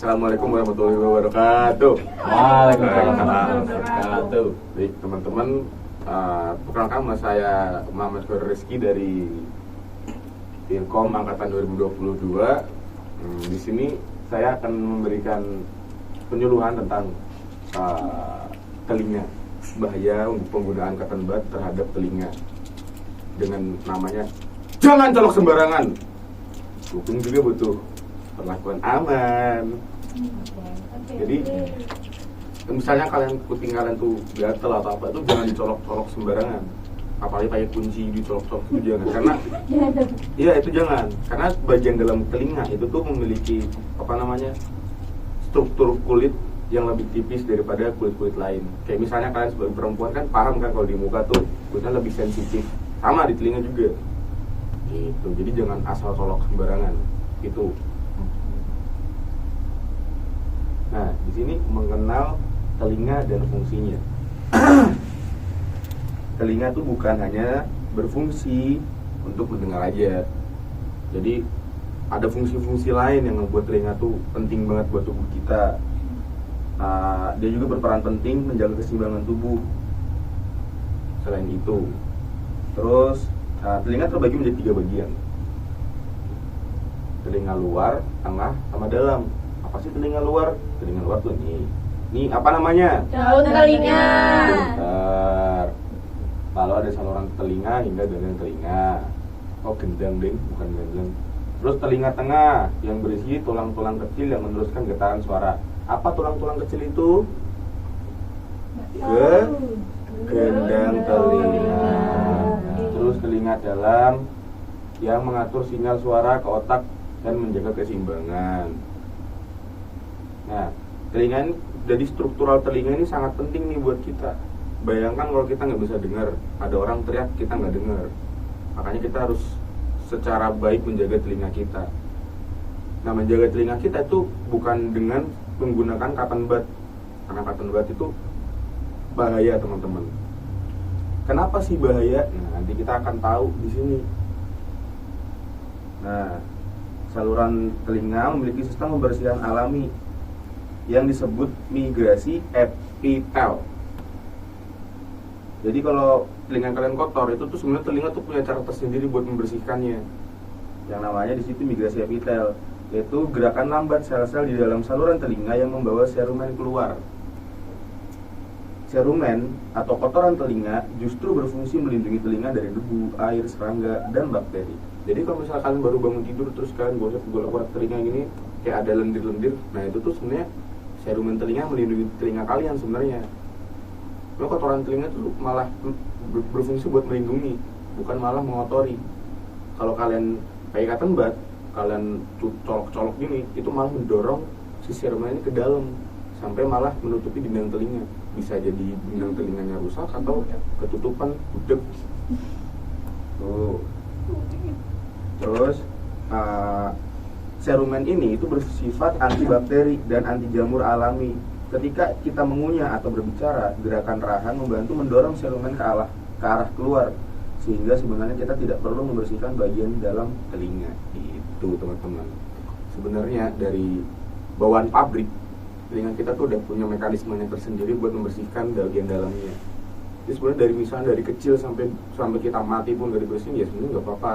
Assalamualaikum warahmatullahi wabarakatuh. Waalaikumsalam warahmatullahi wabarakatuh. Baik teman-teman, perkenalkan nama saya Muhammad Khairu Rizky dari Ilkom Angkatan 2022. Di sini saya akan memberikan penyuluhan tentang telinga, bahaya untuk penggunaan cotton bud terhadap telinga dengan namanya jangan colok sembarangan. Kuping juga butuh perlakuan aman. Jadi misalnya kuping kalian tuh gatel atau apa, itu jangan dicolok-colok sembarangan. Apalagi pakai kunci dicolok-colok, itu jangan. Karena iya itu jangan. Karena bagian dalam telinga itu tuh memiliki struktur kulit yang lebih tipis daripada kulit-kulit lain. Kayak misalnya kalian sebagai perempuan kan paham kan kalau di muka tuh kulitnya lebih sensitif. Sama di telinga juga. Gitu. Jadi jangan asal colok sembarangan. Itu. Nah, di sini mengenal telinga dan fungsinya. Telinga itu bukan hanya berfungsi untuk mendengar aja. Jadi ada fungsi-fungsi lain yang membuat telinga tuh penting banget buat tubuh kita. Dia juga berperan penting menjaga keseimbangan tubuh. Selain itu, terus telinga terbagi menjadi 3 bagian. Telinga luar, tengah, sama dalam. Apa sih telinga luar? Telinga luar tuh ini apa namanya? Daun telinga. Bentar. Lalu ada saluran telinga hingga gendang telinga. Oh, gendang ding, bukan gendang. Terus telinga tengah yang berisi tulang-tulang kecil yang meneruskan getaran suara. Apa tulang-tulang kecil itu? Gendang telinga. Terus telinga dalam yang mengatur sinyal suara ke otak dan menjaga keseimbangan. Nah, telinga ini, jadi struktural telinga ini sangat penting nih buat kita. Bayangkan kalau kita nggak bisa dengar, ada orang teriak kita nggak dengar. Makanya kita harus secara baik menjaga telinga kita. Nah, menjaga telinga kita itu bukan dengan menggunakan cotton bud, karena cotton bud itu bahaya teman-teman. Kenapa sih bahaya? Nah, nanti kita akan tahu di sini. Nah, saluran telinga memiliki sistem pembersihan alami yang disebut migrasi epitel. Jadi kalau telinga kalian kotor, itu tuh sebenarnya telinga tuh punya cara tersendiri buat membersihkannya. Yang namanya di situ migrasi epitel, yaitu gerakan lambat sel-sel di dalam saluran telinga yang membawa serumen keluar. Serumen atau kotoran telinga justru berfungsi melindungi telinga dari debu, air, serangga, dan bakteri. Jadi kalau misalnya kalian baru bangun tidur terus kalian gosok telinga gini kayak ada lendir-lendir, nah itu tuh sebenarnya serumen telinga melindungi telinga kalian sebenarnya. Lo kotoran telinga tuh malah berfungsi buat melindungi, bukan malah mengotori. Kalau kalian pakai cotton bud, kalian colok-colok gini, itu malah mendorong si serumen ini ke dalam sampai malah menutupi dinding telinga. Bisa jadi dinding telinganya rusak atau ketutupan budek. Tuh. Terus serumen ini itu bersifat antibakteri dan anti jamur alami. Ketika kita mengunyah atau berbicara, gerakan rahan membantu mendorong serumen ke arah keluar, sehingga sebenarnya kita tidak perlu membersihkan bagian dalam telinga. Itu teman-teman. Sebenarnya dari bawaan pabrik, telinga kita tuh udah punya mekanismenya tersendiri buat membersihkan bagian dalamnya. Jadi sebenarnya dari kecil sampai kita mati pun gak dibersihin, ya sebenarnya nggak apa-apa.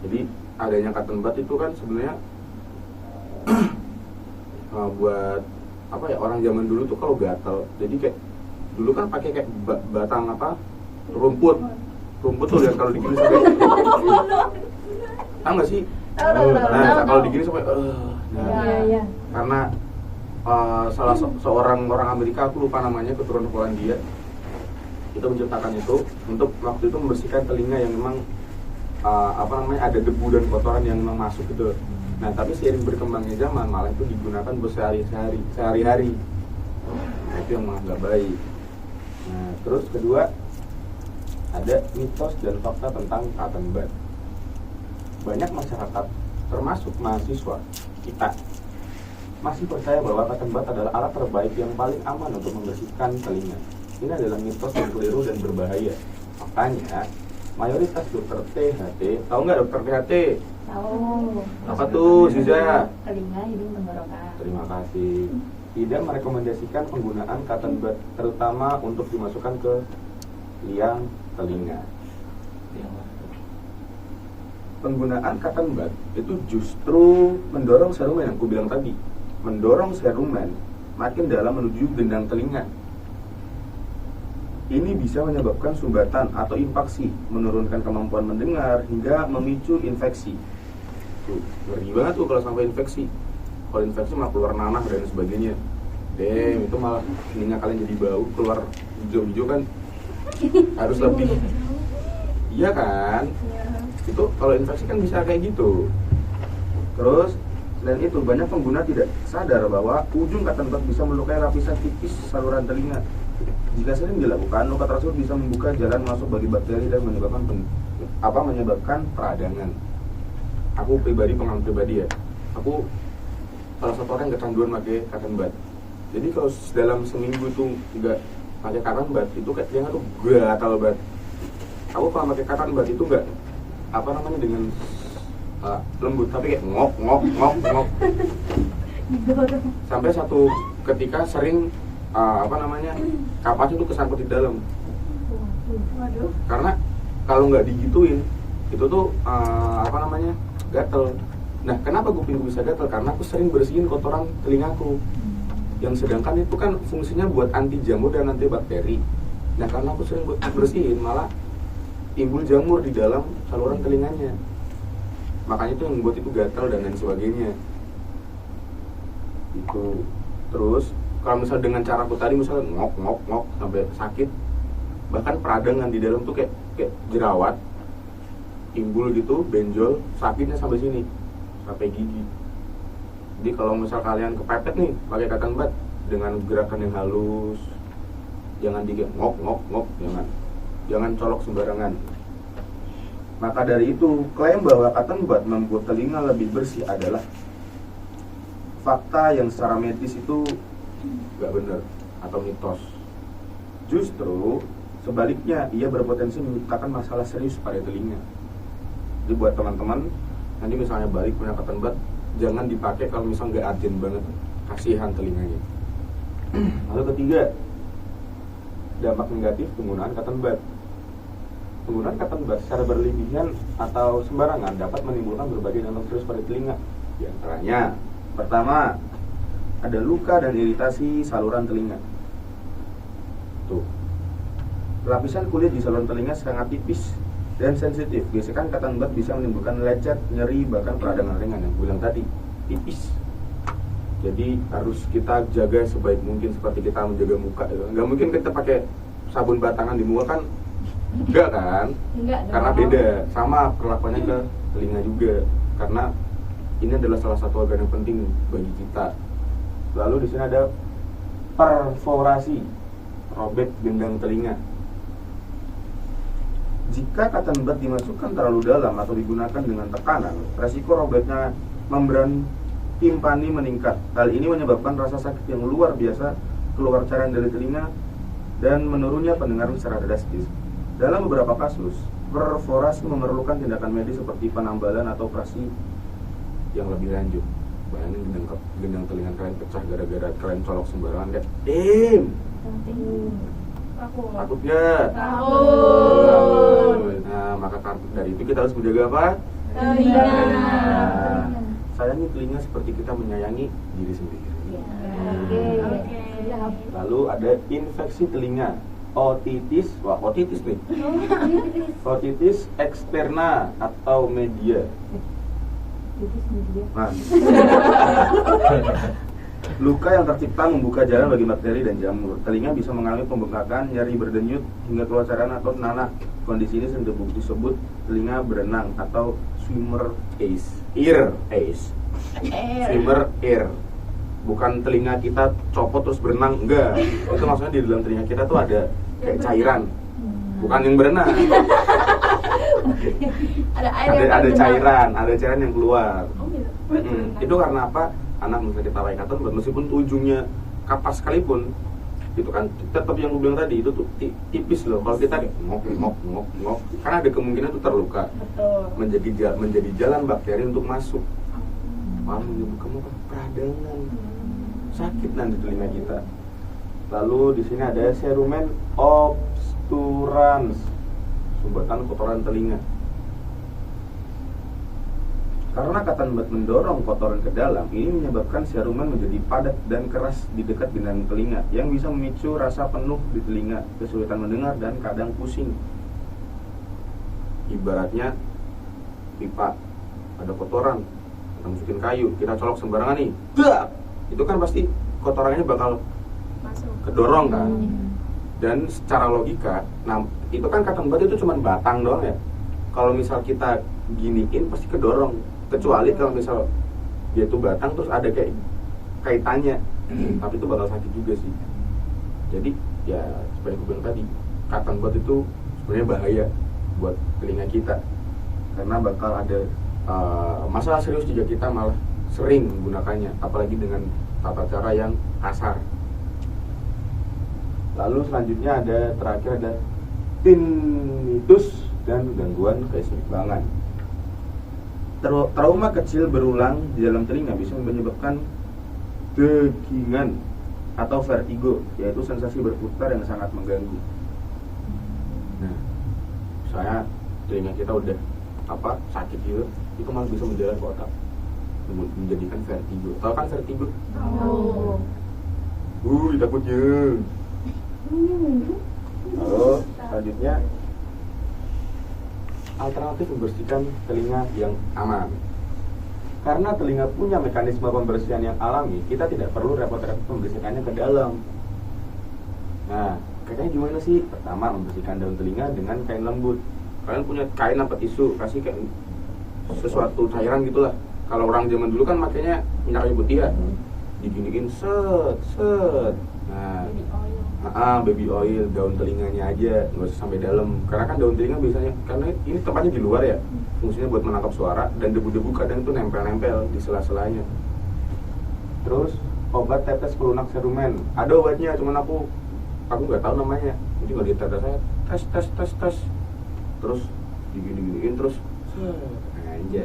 Jadi adanya cotton bud itu kan sebenarnya buat apa ya, orang zaman dulu tuh kalau gatal, jadi kayak dulu kan pakai kayak batang rumput tuh lihat kalau digini sampai tahu nggak sih? Nah kalau digini sampai karena salah seorang orang Amerika, aku lupa namanya, keturunan Polandia, itu menciptakan itu untuk waktu itu membersihkan telinga yang memang ada debu dan kotoran yang memang masuk gitu. Nah, tapi seiring berkembangnya zaman malah itu digunakan buat sehari-hari. Nah, itu yang nggak baik. Nah, terus kedua ada mitos dan fakta tentang cotton bud. Banyak masyarakat, termasuk mahasiswa kita, masih percaya bahwa cotton bud adalah alat terbaik yang paling aman untuk membersihkan telinga. Ini adalah mitos yang keliru dan berbahaya. Makanya mayoritas dokter THT, tahu nggak dokter THT? Tahu. Apa tuh, Ziza? Telinga, hidung, tenggorokan. Terima kasih. Tidak merekomendasikan penggunaan cotton bud, terutama untuk dimasukkan ke liang telinga. Penggunaan cotton bud itu justru mendorong serumen yang aku bilang tadi, mendorong serumen makin dalam menuju gendang telinga. Ini bisa menyebabkan sumbatan atau impaksi, menurunkan kemampuan mendengar hingga memicu infeksi. Tuh, ngeri banget tuh kalau sampai infeksi. Kalau infeksi malah keluar nanah dan sebagainya. Itu malah telinga kalian jadi bau, keluar hijau-hijau kan. Harus lebih. Iya kan? Itu kalau infeksi kan bisa kayak gitu. Terus selain itu banyak pengguna tidak sadar bahwa ujung cotton bud bisa melukai lapisan tipis saluran telinga. Jika sering dilakukan, luka tersebut bisa membuka jalan masuk bagi bakteri dan menyebabkan peradangan. Aku pribadi, pengalaman pribadi ya, aku salah satu orang yang kecanduan pakai cotton bud. Jadi kalau dalam seminggu itu nggak pakai cotton bud, itu kayak telinga tuh gatal banget. Aku kalau pakai cotton bud itu nggak dengan lembut, tapi kayak ngok. Sampai satu ketika sering kapas itu kesangkut di dalam. Karena kalau nggak digituin itu tuh gatel. Nah, kenapa kupingku bisa gatel? Karena aku sering bersihin kotoran telingaku. Yang sedangkan itu kan fungsinya buat anti jamur dan anti bakteri. Nah, karena aku sering bersihin malah timbul jamur di dalam saluran telinganya. Makanya itu yang membuat itu gatal dan lain sebagainya. Itu. Terus kalau misalnya dengan caraku tadi, misalnya ngok sampai sakit, bahkan peradangan di dalam tuh kayak jerawat timbul gitu, benjol, sakitnya sampai sini, sampai gigi. Jadi kalau misal kalian kepepet nih pakai cotton bud dengan gerakan yang halus, jangan ngok, jangan colok sembarangan. Maka dari itu, klaim bahwa cotton bud membuat telinga lebih bersih adalah fakta yang secara medis itu gak benar atau mitos. Justru sebaliknya, ia berpotensi menciptakan masalah serius pada telinga. Jadi buat teman-teman, nanti misalnya balik punya cotton bud, jangan dipakai kalau misalnya gak urgent banget, kasihan telinganya. Lalu ketiga, dampak negatif penggunaan cotton bud. Penggunaan cotton bud secara berlebihan atau sembarangan dapat menimbulkan berbagai dampak serius pada telinga. Di antaranya, pertama, ada luka dan iritasi saluran telinga. Tuh, lapisan kulit di saluran telinga sangat tipis dan sensitif. Gesekan cotton bud bisa menimbulkan lecet, nyeri, bahkan peradangan ringan yang gue bilang tadi, tipis. Jadi harus kita jaga sebaik mungkin seperti kita menjaga muka. Nggak mungkin kita pakai sabun batangan di muka kan? Enggak kan? Enggak, karena beda. Sama perlakuannya ke telinga juga. Karena ini adalah salah satu organ yang penting bagi kita. Lalu di sini ada perforasi, robek gendang telinga. Jika cotton bud dimasukkan terlalu dalam atau digunakan dengan tekanan, resiko robeknya membran timpani meningkat. Hal ini menyebabkan rasa sakit yang luar biasa, keluar cairan dari telinga, dan menurunnya pendengaran secara drastis. Dalam beberapa kasus, perforasi memerlukan tindakan medis seperti penambalan atau operasi yang lebih lanjut. Bayangin gendang telinga kalian pecah gara-gara kalian colok sembarangan kayak takut gak? Takut. Nah, maka dari itu kita harus menjaga apa? Telinga. Sayangi telinga seperti kita menyayangi diri sendiri. Oke. Lalu ada infeksi telinga, otitis. Wah, otitis nih. Otitis eksterna atau media. Nah, luka yang tercipta membuka jalan bagi bakteri dan jamur. Telinga bisa mengalami pembengkakan, nyeri berdenyut, hingga keluar cairan atau nanah. Kondisi ini sering disebut telinga berenang atau swimmer ear. Swimmer ear. Bukan telinga kita copot terus berenang, enggak. Itu maksudnya di dalam telinga kita tuh ada kayak cairan. Bukan yang berenang. Ada cairan yang keluar. Itu karena apa? Anak misalnya kita pakai cotton bud, meskipun ujungnya kapas sekalipun, itu kan tetap yang gue bilang tadi itu tuh tipis loh. Kalau kita ngok, kan ada kemungkinan tuh terluka. Betul. Menjadi jalan bakteri untuk masuk. Malah kamu kan peradangan, sakit nanti telinga kita. Lalu di sini ada cerumen obstruans, sumbatan kotoran telinga. Karena cotton bud mendorong kotoran ke dalam, ini menyebabkan cerumen menjadi padat dan keras di dekat gendang telinga, yang bisa memicu rasa penuh di telinga, kesulitan mendengar, dan kadang pusing. Ibaratnya pipa, ada kotoran, kita masukin kayu, kita colok sembarangan nih, itu kan pasti kotorannya bakal Masuk. kedorong kan. Dan secara logika, nah itu kan cotton bud itu cuma batang doang ya. Kalau misal kita giniin pasti kedorong. Kecuali kalau misal dia tuh batang terus ada kayak kaitannya, tapi itu bakal sakit juga sih. Jadi ya seperti gue bilang tadi, cotton bud itu sebenarnya bahaya buat telinga kita, karena bakal ada masalah serius jika kita malah sering menggunakannya, apalagi dengan tata cara yang kasar. Lalu selanjutnya terakhir ada tinnitus dan gangguan keseimbangan. Trauma kecil berulang di dalam telinga bisa menyebabkan degingan atau vertigo, yaitu sensasi berputar yang sangat mengganggu. Nah, saya telinga kita udah sakit gitu, itu malah bisa menjalar ke otak, menjadikan vertigo. Tahu kan vertigo? Tahu. Takutnya. Lalu selanjutnya alternatif membersihkan telinga yang aman. Karena telinga punya mekanisme pembersihan yang alami, kita tidak perlu repot-repot membersihkannya ke dalam. Nah, kayaknya gimana sih? Pertama, membersihkan daun telinga dengan kain lembut. Kalian punya kain apa tisu, kasih kayak sesuatu cairan gitulah. Kalau orang zaman dulu kan makanya minyak kayu putih ya, diginiin set. Nah, baby oil, daun telinganya aja, nggak usah sampai dalam. Karena kan daun telinga biasanya, karena ini tempatnya di luar ya, fungsinya buat menangkap suara, dan debu-debu kadang itu nempel-nempel di sela-selanya. Terus obat tetes pelunak cerumen, ada obatnya, cuman aku nggak tahu namanya. Jadi nggak ditetes, saya tes, terus digini-giniin terus, anjay.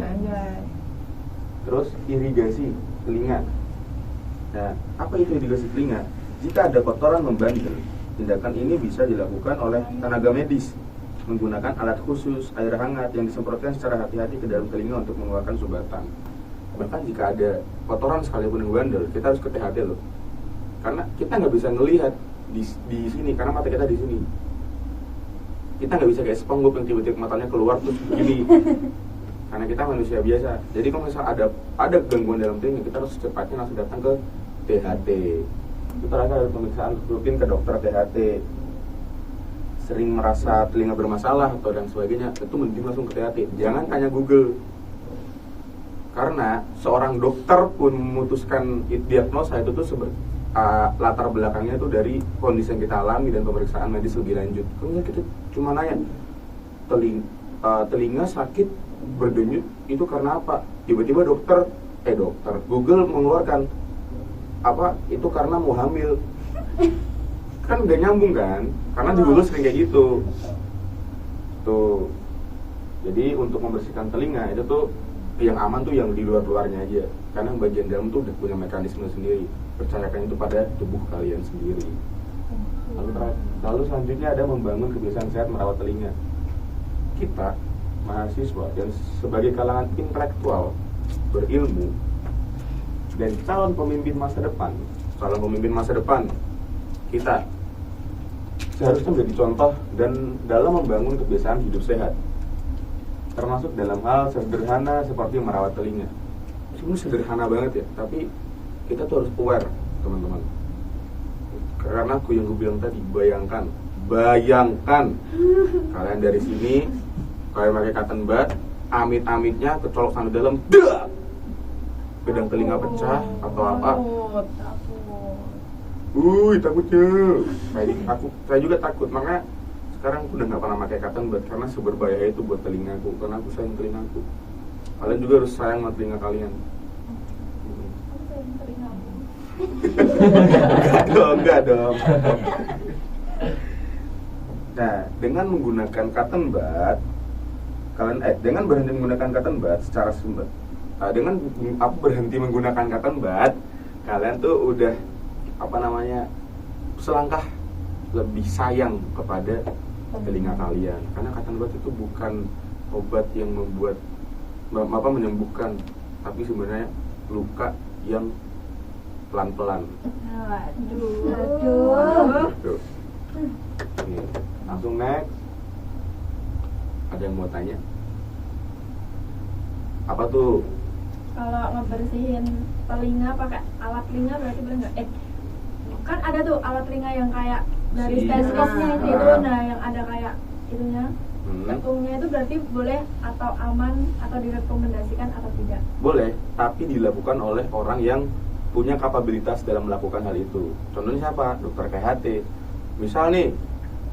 Terus irigasi telinga. Nah, apa itu irigasi telinga? Jika ada kotoran membandel, tindakan ini bisa dilakukan oleh tenaga medis menggunakan alat khusus air hangat yang disemprotkan secara hati-hati ke dalam telinga untuk mengeluarkan sumbatan. Bahkan jika ada kotoran sekalipun yang bandel, kita harus hati-hati loh, karena kita nggak bisa ngelihat di sini karena mata kita di sini. Kita nggak bisa kayak SpongeBob yang tiba-tiba matanya keluar terus begini, karena kita manusia biasa. Jadi kalau misal ada gangguan dalam telinga, kita harus secepatnya langsung datang ke THT. Itu terasa ada pemeriksaan rutin ke dokter THT. Sering merasa telinga bermasalah atau dan sebagainya, itu mending langsung ke THT. Jangan tanya Google, karena seorang dokter pun memutuskan diagnosa itu tuh latar belakangnya itu dari kondisi yang kita alami dan pemeriksaan medis lebih lanjut. Kalau kita cuma nanya telinga sakit berdenyut itu karena apa, tiba-tiba Google mengeluarkan itu karena mau hamil, kan udah nyambung kan, karena di Google sering kayak gitu tuh. Jadi untuk membersihkan telinga itu tuh yang aman tuh yang di luarnya aja, karena bagian dalam tuh udah punya mekanisme sendiri. Percayakan itu pada tubuh kalian sendiri. Lalu selanjutnya ada membangun kebiasaan sehat merawat telinga. Kita mahasiswa dan sebagai kalangan intelektual berilmu dan calon pemimpin masa depan, kita seharusnya menjadi contoh dan dalam membangun kebiasaan hidup sehat, termasuk dalam hal sederhana seperti merawat telinga. Sebenarnya sederhana banget ya, tapi kita tuh harus aware, teman-teman. Karena aku yang gue bilang tadi, bayangkan kalian dari sini, kalian pakai cotton bud, amit-amitnya kecolok sampai dalam, gedang telinga pecah atau apa. Takutnya. Saya juga takut, makanya sekarang aku udah nggak pernah pakai cotton bud karena seberbahaya itu buat telingaku, karena aku sayang telingaku. Kalian juga harus sayang sama telinga kalian. Enggak dong. Nah, dengan menggunakan cotton bud, dengan berhenti menggunakan cotton bud secara sumber, dengan aku berhenti menggunakan cotton bud, kalian tuh udah selangkah lebih sayang kepada telinga kalian, karena cotton bud itu bukan obat yang menyembuhkan, tapi sebenarnya luka yang pelan-pelan. Aduh. Oke, langsung next. Ada yang mau tanya? Apa tuh? Kalau ngebersihin telinga pakai alat telinga berarti boleh nggak? Kan ada tuh alat telinga yang kayak dari stethoscope-nya itu, nah yang ada kayak itunya, tepungnya itu berarti boleh atau aman atau direkomendasikan atau tidak? Boleh, tapi dilakukan oleh orang yang punya kapabilitas dalam melakukan hal itu. Contohnya siapa? Dokter KHT. Misal nih,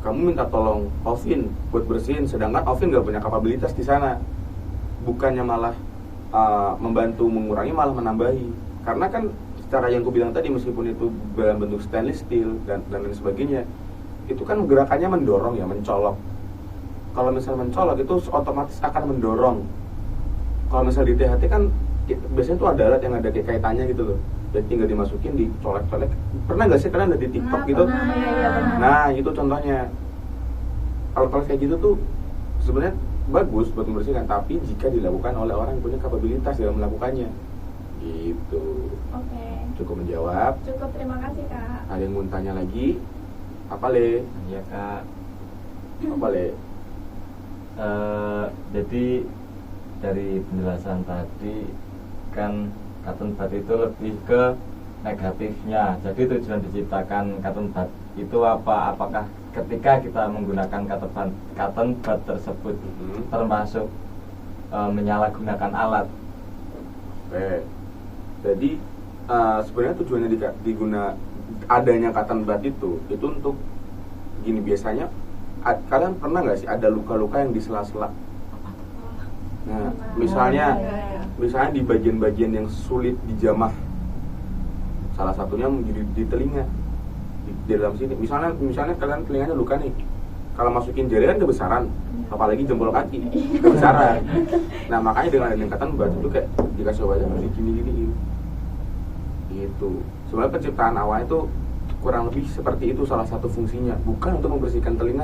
kamu minta tolong Ovin buat bersihin, sedangkan Ovin nggak punya kapabilitas di sana. Bukannya malah membantu mengurangi, malah menambahi. Karena kan secara yang aku bilang tadi, meskipun itu dalam bentuk stainless steel dan lain sebagainya, itu kan gerakannya mendorong ya, mencolok. Kalau misalnya mencolok itu otomatis akan mendorong. Kalau misalnya di THT kan biasanya tuh ada alat yang ada kayak kaitannya gitu loh. Jadi tinggal dimasukin, dicolek-colek. Pernah nggak sih kalian ada di TikTok gitu? Nah, itu contohnya. Kalau kayak gitu tuh sebenarnya bagus buat membersihkan, tapi jika dilakukan oleh orang yang punya kapabilitas dalam melakukannya. Gitu. Oke. Cukup menjawab. Cukup, terima kasih Kak. Ada yang mau tanya lagi? Apa Le? Iya Kak. Apa Le? Jadi dari penjelasan tadi kan cotton bud itu lebih ke negatifnya. Jadi tujuan diciptakan cotton bud itu apa? Apakah ketika kita menggunakan cotton bud tersebut termasuk menyalahgunakan alat? Oke. Jadi sebenarnya tujuannya adanya cotton bud itu untuk gini, biasanya kalian pernah nggak sih ada luka-luka yang di sela-sela? Nah, misalnya di bagian-bagian yang sulit dijamah, salah satunya di telinga, di dalam sini. Misalnya kalian telinganya luka nih, kalau masukin jari kan kebesaran, apalagi jempol kaki kebesaran. Nah, makanya dengan cotton bud itu kayak dikasih obat yang gini gitu. Sebenarnya penciptaan awal itu kurang lebih seperti itu, salah satu fungsinya, bukan untuk membersihkan telinga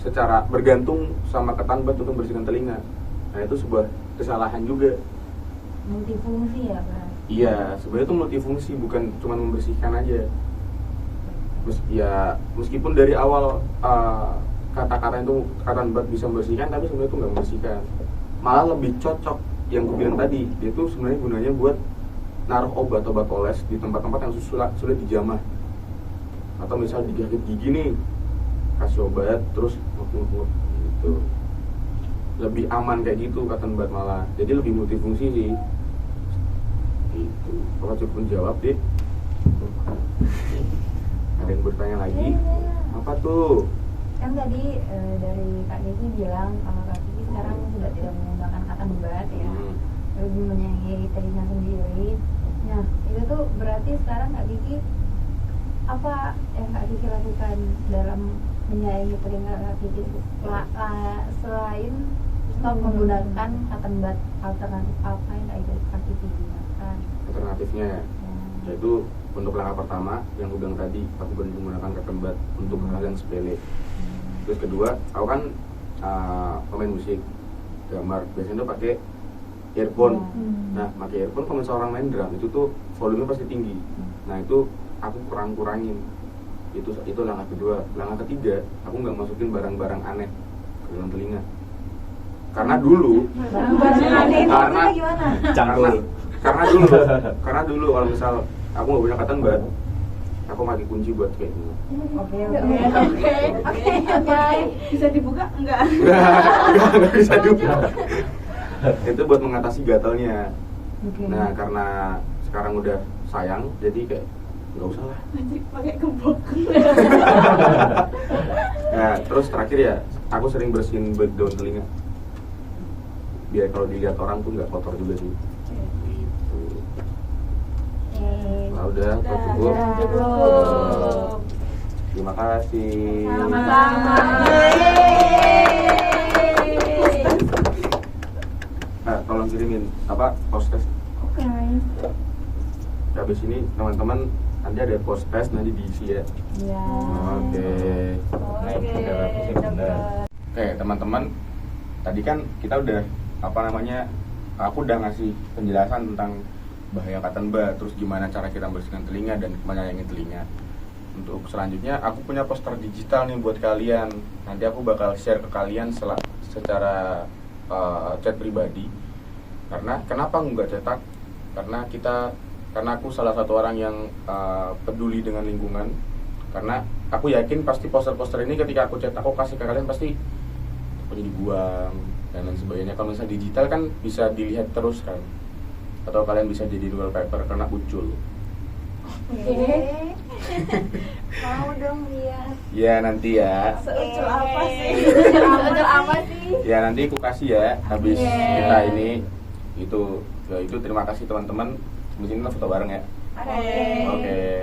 secara bergantung sama cotton bud untuk membersihkan telinga. Nah, itu sebuah kesalahan juga. Multifungsi ya Pak? Iya, sebenarnya itu multifungsi, bukan cuma membersihkan aja. Meskipun dari awal kata-kata itu cotton bud bisa membersihkan, tapi sebenarnya itu nggak membersihkan. Malah lebih cocok yang gue bilang tadi, dia itu sebenarnya gunanya buat naruh obat-obat oles di tempat-tempat yang sulit dijamah. Atau misal digigit gigi nih, kasih obat terus nguk gitu. Lebih aman kayak gitu cotton bud malah. Jadi lebih multifungsi sih. Gitu. Kalau cukup menjawab deh. Ada yang bertanya lagi? Apa tuh? Kan tadi dari Kak Desi bilang kalau Kak Desi sekarang sudah tidak menggunakan cotton bud ya, lebih menyayangi telinga sendiri. Nah, itu tuh berarti sekarang Kak Desi apa yang Kak Desi lakukan dalam menyayangi telinga Kak Desi selain stop menggunakan cotton bud? Alternatif apa yang Kak Desi gunakan? Alternatifnya yaitu untuk langkah pertama yang gue bilang tadi, aku berhenti menggunakan cotton bud untuk hal yang sepele. Terus kedua, aku kan pemain musik, gambar, biasanya tuh pakai earphone. Nah, pakai earphone kalau misalnya orang main drum itu tuh volumenya pasti tinggi. Nah, itu aku kurangin. Itu langkah kedua. Langkah ketiga, aku nggak masukin barang-barang aneh ke dalam telinga. Karena dulu, karena dulu kalau misal aku nggak punya cotton bud, aku pakai kunci buat kayak gini. Oke. Bisa dibuka? Enggak bisa dibuka. Itu buat mengatasi gatalnya. Nah, karena sekarang udah sayang, jadi kayak nggak usah lah. Pakai gembok. Nah, terus terakhir ya, aku sering bersihin daun telinga. Biar kalau dilihat orang tuh nggak kotor juga sih. Gitu. udah cukup. Cukup. Terima kasih. Sama-sama. Nah, tolong kirimin post test. Oke. Habis ini teman-teman nanti ada post test nanti diisi ya. Iya. Oke. Nah, itu udah bagus ya, bener. Oke, teman-teman. Tadi kan kita udah aku udah ngasih penjelasan tentang bahaya cotton bud, terus gimana cara kita membersihkan telinga dan menyayangi telinga. Untuk selanjutnya aku punya poster digital nih buat kalian. Nanti aku bakal share ke kalian secara chat pribadi. Kenapa nggak cetak? Karena aku salah satu orang yang peduli dengan lingkungan. Karena aku yakin pasti poster-poster ini ketika aku cetak, aku kasih ke kalian pasti dibuang dan lain sebagainya. Kalau misalnya digital kan bisa dilihat terus kan, atau kalian bisa jadi wallpaper karena ucul. Mau dong lihat. Ya nanti ya. Seucul apa sih? Seucul apa sih? Ya nanti aku kasih ya habis kita ini itu terima kasih teman-teman. Di sini foto bareng ya. Oke. Oke.